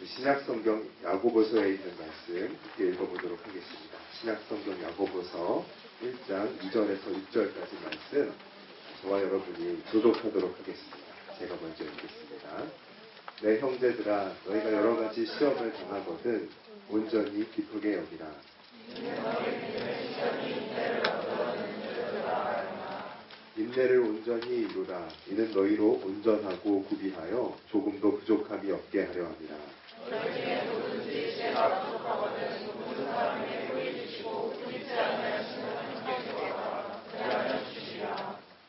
신약성경 야고보서에 있는 말씀 함께 읽어보도록 하겠습니다. 신약성경 야고보서 1장 2절에서 6절까지 말씀 저와 여러분이 교독하도록 하겠습니다. 제가 먼저 읽겠습니다. 내 형제들아 너희가 여러가지 시험을 당하거든 온전히 기쁘게 여기라. 인내를 온전히 이루라. 이는 너희로 온전하고 구비하여 조금도 부족함이 없게 하려 함이라.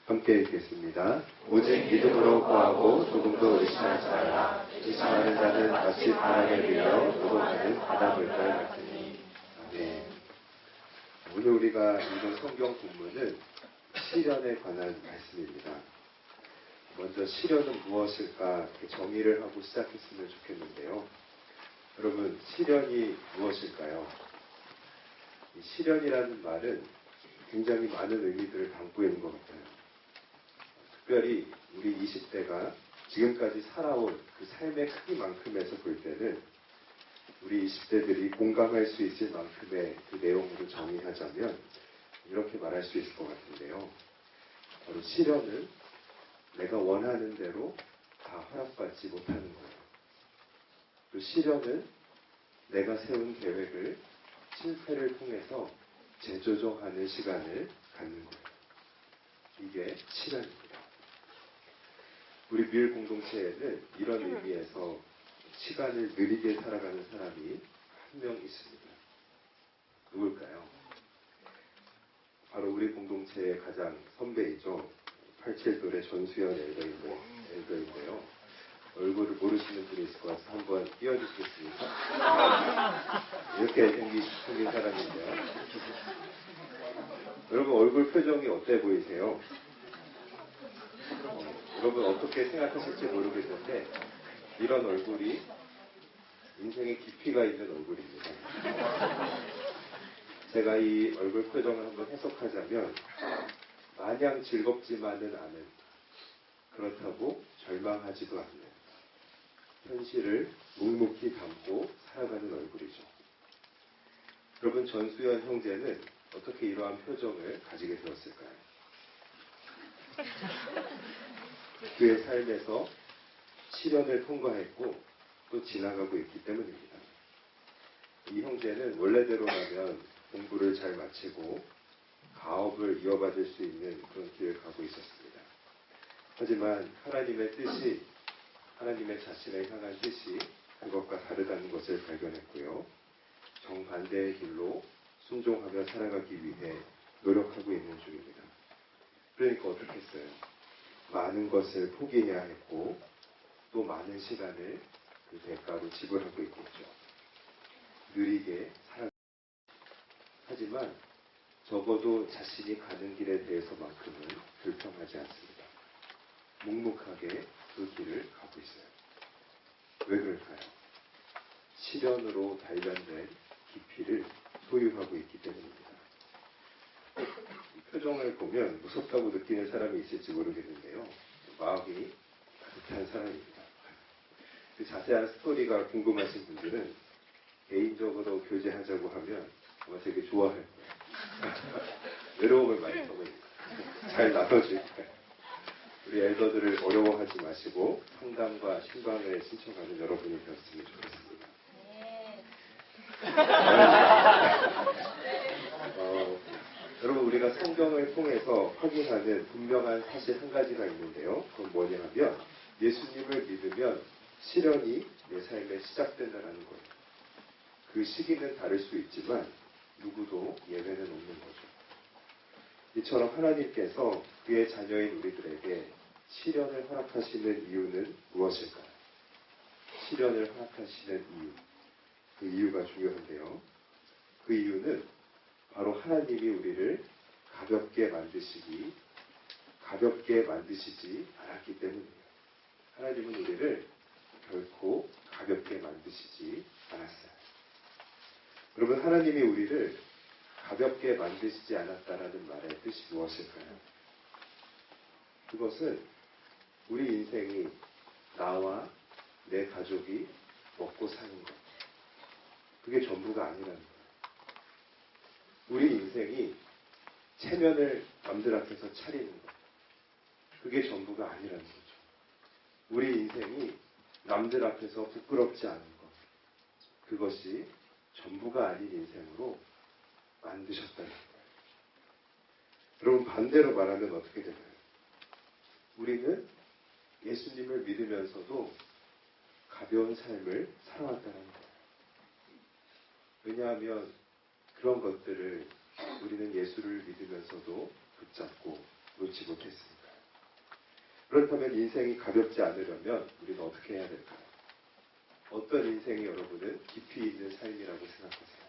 함께 읽겠습니다. 오직 믿음으로 구하고 조금도 의심하지 말라. 의심하는 자는 마치 바람에 밀려 노동하는 바다물결 같으니. 아멘. 오늘 우리가 읽은 성경 본문은 시련에 관한 말씀입니다. 먼저 시련은 무엇일까 정의를 하고 시작했으면 좋겠는데요. 여러분, 시련이 무엇일까요? 이 시련이라는 말은 굉장히 많은 의미들을 담고 있는 것 같아요. 특별히 우리 20대가 지금까지 살아온 그 삶의 크기만큼에서 볼 때는 우리 20대들이 공감할 수 있을 만큼의 그 내용으로 정의하자면 이렇게 말할 수 있을 것 같은데요. 바로 시련은 내가 원하는 대로 다 허락받지 못하는 거예요. 또 시련은 내가 세운 계획을 실패를 통해서 재조정하는 시간을 갖는 거예요. 이게 시련입니다. 우리 뮤일 공동체에는 이런 의미에서 시간을 느리게 살아가는 사람이 한 명 있습니다. 누굴까요? 바로 우리 공동체의 가장 선배이죠. 87돌의 전수연 엘더인데요. 얼굴을 모르시는 분이 있을 것 같아서 한번 띄워주시겠습니까? 이렇게 생긴 사람인데요. 여러분 얼굴 표정이 어때 보이세요? 여러분 어떻게 생각하실지 모르겠는데 이런 얼굴이 인생의 깊이가 있는 얼굴입니다. 제가 이 얼굴 표정을 한번 해석하자면 마냥 즐겁지만은 않은, 그렇다고 절망하지도 않는 현실을 묵묵히 담고 살아가는 얼굴이죠. 여러분, 전수연 형제는 어떻게 이러한 표정을 가지게 되었을까요? 그의 삶에서 시련을 통과했고 또 지나가고 있기 때문입니다. 이 형제는 원래대로라면 공부를 잘 마치고 가업을 이어받을 수 있는 그런 길을 가고 있었습니다. 하지만 하나님의 뜻이, 하나님의 자신을 향한 뜻이 그것과 다르다는 것을 발견했고요. 정반대의 길로 순종하며 살아가기 위해 노력하고 있는 중입니다. 그러니까 어떻게 했어요? 많은 것을 포기해야 했고 또 많은 시간을 그 대가로 지불하고 있겠죠. 느리게 살아. 하지만 적어도 자신이 가는 길에 대해서만큼은 불평하지 않습니다. 묵묵하게 그 길을 가고 있어요. 왜 그럴까요? 시련으로 단련된 깊이를 소유하고 있기 때문입니다. 이 표정을 보면 무섭다고 느끼는 사람이 있을지 모르겠는데요. 마음이 따뜻한 사람입니다. 그 자세한 스토리가 궁금하신 분들은 개인적으로 교제하자고 하면 아마 되게 좋아할 거예요. 외로움을 많이 떠보니까 잘 나눠줄 거예요. 우리 엘더들을 어려워하지 마시고 상담과 신방을 신청하는 여러분이 되었으면 좋겠습니다. 여러분, 우리가 성경을 통해서 확인하는 분명한 사실 한 가지가 있는데요. 그건 뭐냐 하면 예수님을 믿으면 시련이 내 삶에 시작된다는 거예요. 그 시기는 다를 수 있지만 누구도 예외는 없는 거죠. 이처럼 하나님께서 그의 자녀인 우리들에게 시련을 허락하시는 이유는 무엇일까요? 시련을 허락하시는 이유, 그 이유가 중요한데요. 그 이유는 바로 하나님이 우리를 가볍게 만드시지 않았기 때문이에요. 하나님은 우리를 결코 가볍게 만드시지 않았어요. 여러분, 하나님이 우리를 가볍게 만드시지 않았다라는 말의 뜻이 무엇일까요? 그것은 우리 인생이, 나와 내 가족이 먹고 사는 것. 그게 전부가 아니라는 거예요. 우리 인생이 체면을 남들 앞에서 차리는 것. 그게 전부가 아니라는 거죠. 우리 인생이 남들 앞에서 부끄럽지 않은 것. 그것이 전부가 아닌 인생으로 만드셨다는 거예요. 여러분, 반대로 말하면 어떻게 되나요? 우리는 예수님을 믿으면서도 가벼운 삶을 살아왔다는 거예요. 왜냐하면 그런 것들을 우리는 예수를 믿으면서도 붙잡고 놓지 못했으니까요. 그렇다면 인생이 가볍지 않으려면 우리는 어떻게 해야 될까요? 어떤 인생이 여러분은 깊이 있는 삶이라고 생각하세요?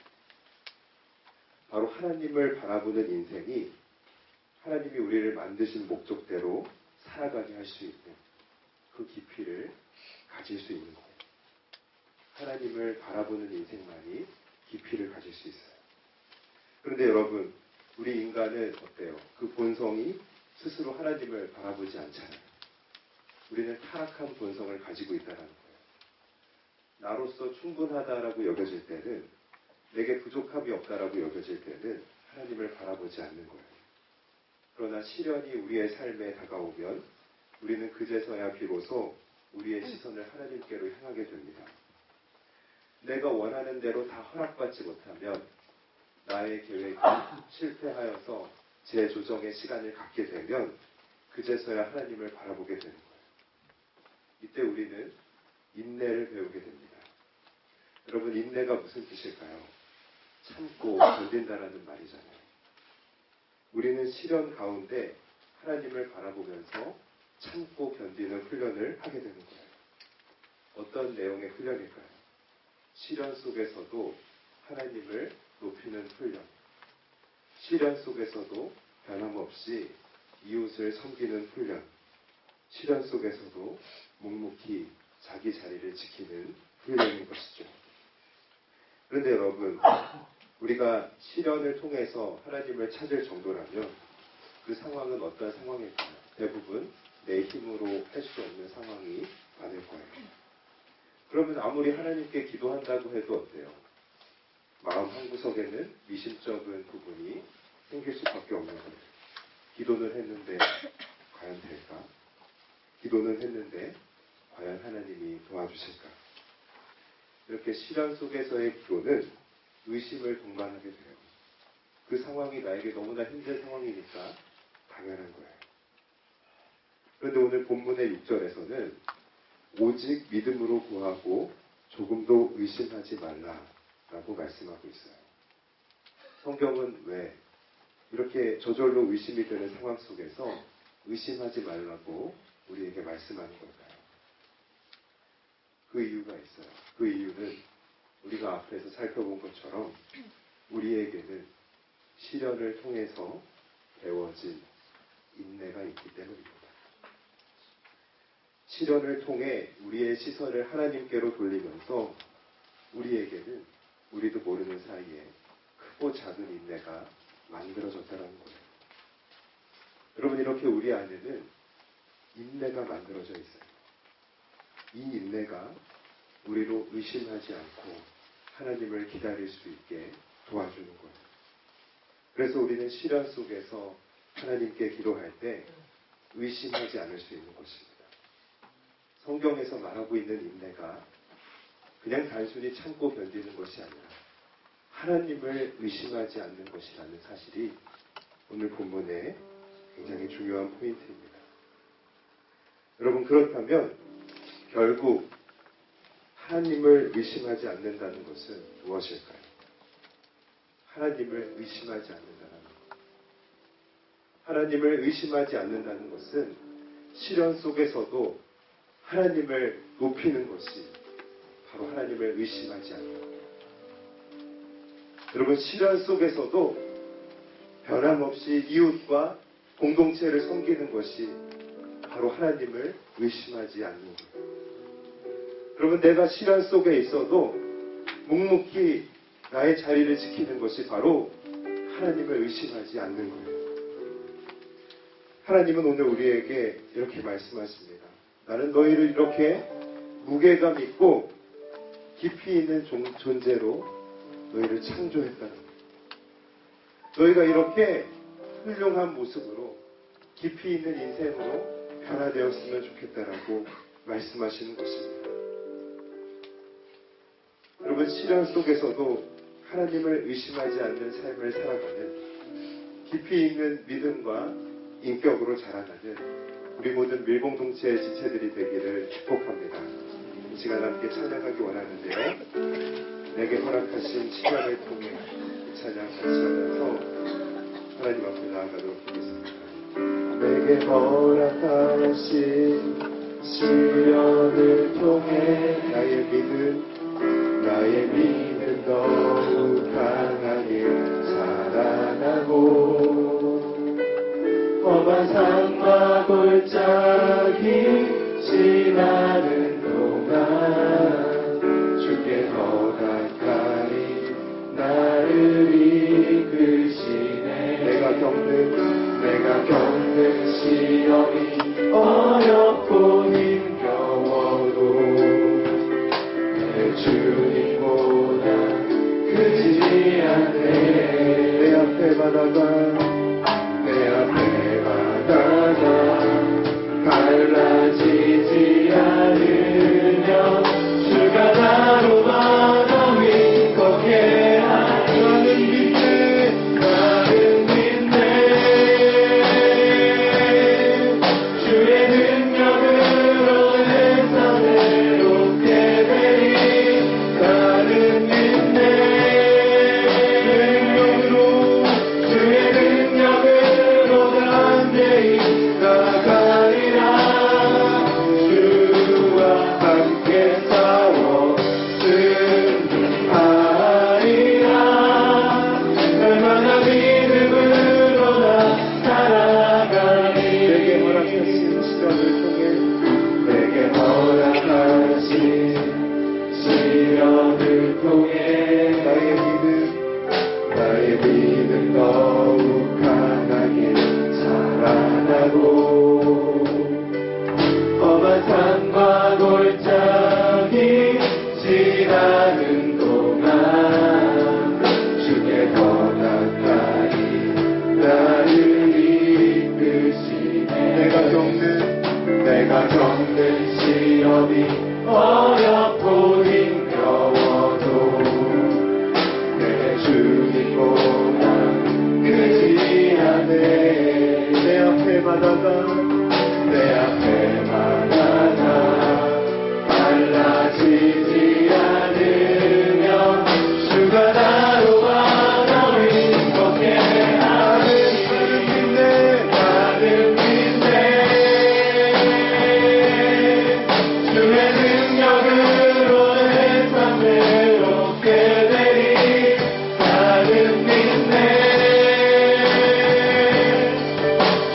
바로 하나님을 바라보는 인생이 하나님이 우리를 만드신 목적대로 살아가게 할 수 있는 그 깊이를 가질 수 있는 거예요. 하나님을 바라보는 인생만이 깊이를 가질 수 있어요. 그런데 여러분, 우리 인간은 어때요? 그 본성이 스스로 하나님을 바라보지 않잖아요. 우리는 타락한 본성을 가지고 있다는 거예요. 나로서 충분하다라고 여겨질 때는, 내게 부족함이 없다라고 여겨질 때는 하나님을 바라보지 않는 거예요. 그러나 시련이 우리의 삶에 다가오면 우리는 그제서야 비로소 우리의 시선을 하나님께로 향하게 됩니다. 내가 원하는 대로 다 허락받지 못하면 나의 계획이 실패하여서 재조정의 시간을 갖게 되면 그제서야 하나님을 바라보게 되는 거예요. 이때 우리는 인내를 배우게 됩니다. 여러분, 인내가 무슨 뜻일까요? 참고 견딘다라는 말이잖아요. 우리는 시련 가운데 하나님을 바라보면서 참고 견디는 훈련을 하게 되는 거예요. 어떤 내용의 훈련일까요? 시련 속에서도 하나님을 높이는 훈련. 시련 속에서도 변함없이 이웃을 섬기는 훈련. 시련 속에서도 묵묵히 자기 자리를 지키는 훈련인 것이죠. 그런데 여러분, 우리가 시련을 통해서 하나님을 찾을 정도라면 그 상황은 어떤 상황일까요? 대부분 내 힘으로 할 수 없는 상황이 많을 거예요. 그러면 아무리 하나님께 기도한다고 해도 어때요? 마음 한구석에는 미심쩍은 부분이 생길 수밖에 없는 거예요. 기도는 했는데 과연 될까? 기도는 했는데 과연 하나님이 도와주실까? 이렇게 시련 속에서의 기도는 의심을 동반하게 돼요. 그 상황이 나에게 너무나 힘든 상황이니까 당연한 거예요. 그런데 오늘 본문의 6절에서는 오직 믿음으로 구하고 조금도 의심하지 말라라고 말씀하고 있어요. 성경은 왜 이렇게 저절로 의심이 되는 상황 속에서 의심하지 말라고 우리에게 말씀하는 걸까요? 그 이유가 있어요. 그 이유는 우리가 앞에서 살펴본 것처럼 우리에게는 시련을 통해서 배워진 인내가 있기 때문입니다. 시련을 통해 우리의 시선을 하나님께로 돌리면서 우리에게는 우리도 모르는 사이에 크고 작은 인내가 만들어졌다는 거예요. 여러분, 이렇게 우리 안에는 인내가 만들어져 있어요. 이 인내가 우리로 의심하지 않고 하나님을 기다릴 수 있게 도와주는 거예요. 그래서 우리는 시련 속에서 하나님께 기도할 때 의심하지 않을 수 있는 것입니다. 성경에서 말하고 있는 인내가 그냥 단순히 참고 견디는 것이 아니라 하나님을 의심하지 않는 것이라는 사실이 오늘 본문의 굉장히 중요한 포인트입니다. 여러분, 그렇다면 결국 하나님을 의심하지 않는다는 것은 무엇일까요? 하나님을 의심하지 않는다는 것. 하나님을 의심하지 않는다는 것은 시련 속에서도 하나님을 높이는 것이 바로 하나님을 의심하지 않는 것. 여러분, 시련 속에서도 변함없이 이웃과 공동체를 섬기는 것이 바로 하나님을 의심하지 않는 거예요. 여러분, 내가 시련 속에 있어도 묵묵히 나의 자리를 지키는 것이 바로 하나님을 의심하지 않는 거예요. 하나님은 오늘 우리에게 이렇게 말씀하십니다. 나는 너희를 이렇게 무게감 있고 깊이 있는 존재로 너희를 창조했다는 거예요. 너희가 이렇게 훌륭한 모습으로 깊이 있는 인생으로 변화되었으면 좋겠다라고 말씀하시는 것입니다. 여러분, 시련 속에서도 하나님을 의심하지 않는 삶을 살아가는 깊이 있는 믿음과 인격으로 자라나는 우리 모든 밀공동체의 지체들이 되기를 축복합니다. 이 시간 함께 찬양하기 원하는데요. 내게 허락하신 시련을 통해 이 찬양 같이 하면서 하나님 앞에 나아가도록 하겠습니다. 내게 허락하신 시련을 통해 나의 믿음 더욱 강하게 자라나고 험한 산과 골짜기 지나는 동안 주께 더 가까이 나를 이끄시네. 내가 겪는 시험이 어렵고 힘겨워도 내 주님보다 크지 않네. 내 앞에 바다가 갈라지지 않으면 주가 나로 바다 위 걷게 하니 나는 믿네. 주의 능력으로 내 삶 새롭게 되리. 나는 믿네. 주의 능력으로 담대히 나가리라. 주와 함께 싸워 승리하리라. 얼마나 믿음으로 나 살아가리. 내게 허락하신 시련을 통해 나의 믿음 더욱 강하게 자라나고 험한 산과 골짜기 지나는 동안 주께 더 가까이 나를 이끄시네. 내가 겪는 시험이 어렵고 힘겨워도 내 주님보다 크지 않네. 내 앞에 바다가 갈라지지 않으면 주가 나로 바다 위 걷게 하니 나는 믿네. 주의 능력으로 내 삶 새롭게 되리. 나는 믿네.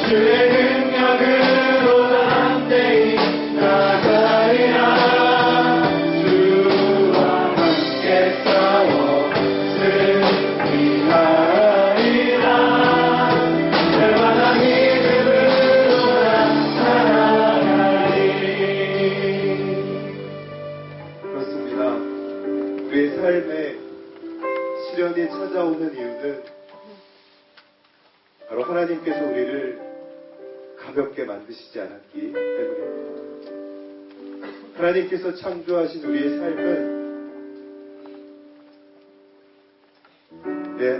주의 능력으로 담대히 나가리라. 주와 함께 싸워 승리하리라. 얼마나 믿음으로 살아가리. 그렇습니다. 우리의 삶에 시련이 찾아오는 이유는 바로 하나님께서 우리를 가볍게 만드시지 않았기 때문입니다. 하나님께서 창조하신 우리의 삶은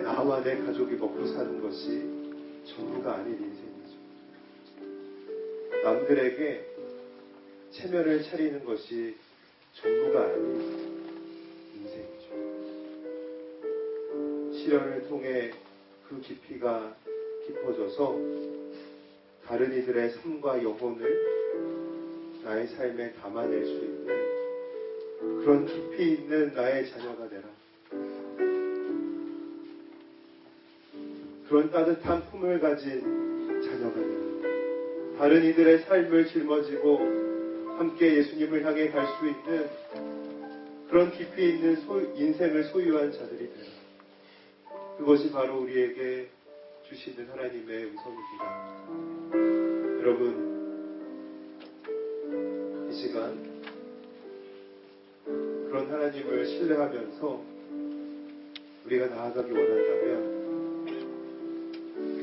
나와 내 가족이 먹고 사는 것이 전부가 아닌 인생이죠. 남들에게 체면을 차리는 것이 전부가 아닌 인생이죠. 시련을 통해 그 깊이가 깊어져서 다른 이들의 삶과 영혼을 나의 삶에 담아낼 수 있는 그런 깊이 있는 나의 자녀가 되라. 그런 따뜻한 품을 가진 자녀가 되라. 다른 이들의 삶을 짊어지고 함께 예수님을 향해 갈 수 있는 그런 깊이 있는 인생을 소유한 자들이 되라. 그것이 바로 우리에게 주시는 하나님의 음성입니다. 여러분, 이 시간 그런 하나님을 신뢰하면서 우리가 나아가기 원한다면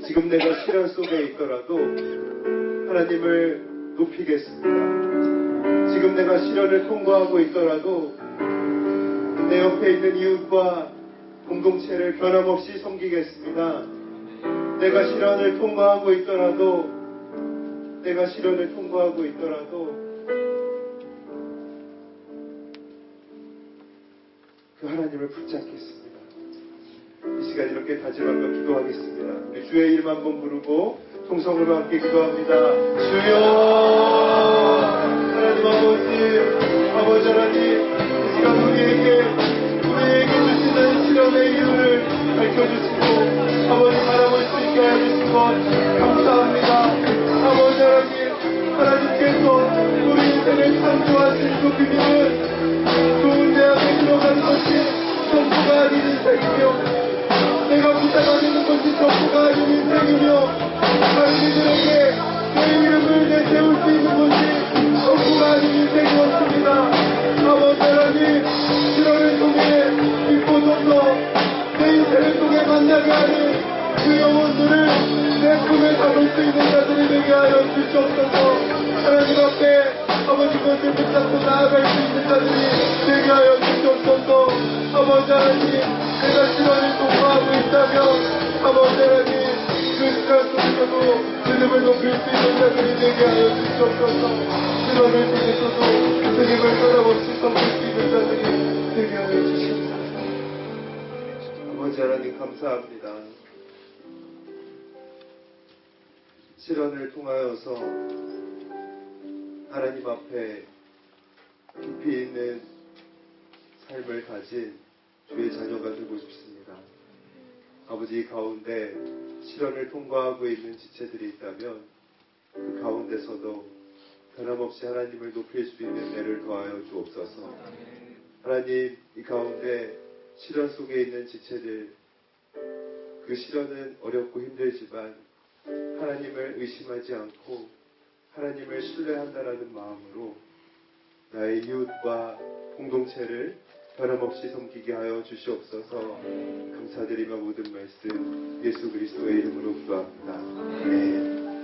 지금 내가 시련 속에 있더라도 하나님을 높이겠습니다. 지금 내가 시련을 통과하고 있더라도 내 옆에 있는 이웃과 공동체를 변함없이 섬기겠습니다. 내가 시련을 통과하고 있더라도 그 하나님을 붙잡겠습니다. 이 시간 이렇게 다짐하며 기도하겠습니다. 우리 주의 이름 한번 부르고 통성으로 함께 기도합니다. 주여 하나님 아버지 하나님, 이 시간 우리에게 주시는 시련의 이유를 밝혀주시고 아버지 바라볼 수 있게 해주신 것 감사합니다. 아버지 하나님께서 우리 인생을 창조하신 그 비밀은 좋은 대학에 들어가는 것이 전부가 아닌 인생이며 내가 부자가 되는 것이 전부가 아닌 인생이며 다른 이들에게 내 이름을 내세울 수 있는 것이 전부가 아닌 인생이었습니다. 아버지 하나님, 시련을 통해 기뻐져서 내 인생을 통해 만나게 하는 그 영혼들을 내 품에 담을 수 있는 자들이 되게 하여 주시옵소서. 하나님 앞에 아버지 것을 붙잡고 나아갈 수 있는 자들이 되게 하여 주시옵소서. 아버지 하나님, 내가 시련을 통과하고 있다면 아버지 하나님, 그 시간 속에서도 주님을 높일 수 있는 자들이 되게 하여 주시옵소서. 시련을 통해서도 주님을 변함없이 섬길 수 있는 자들이 되게 하여 주시옵소서. 아버지 하나님 감사합니다. 시련을 통하여서 하나님 앞에 깊이 있는 삶을 가진 주의 자녀가 되고 싶습니다. 아버지 가운데 시련을 통과하고 있는 지체들이 있다면 그 가운데서도 변함없이 하나님을 높일 수 있는 애를 더하여 주옵소서. 하나님, 이 가운데 시련 속에 있는 지체들, 그 시련은 어렵고 힘들지만 하나님을 의심하지 않고 하나님을 신뢰한다라는 마음으로 나의 이웃과 공동체를 변함없이 섬기게 하여 주시옵소서. 감사드리며 모든 말씀 예수 그리스도의 이름으로 기도합니다. 아멘.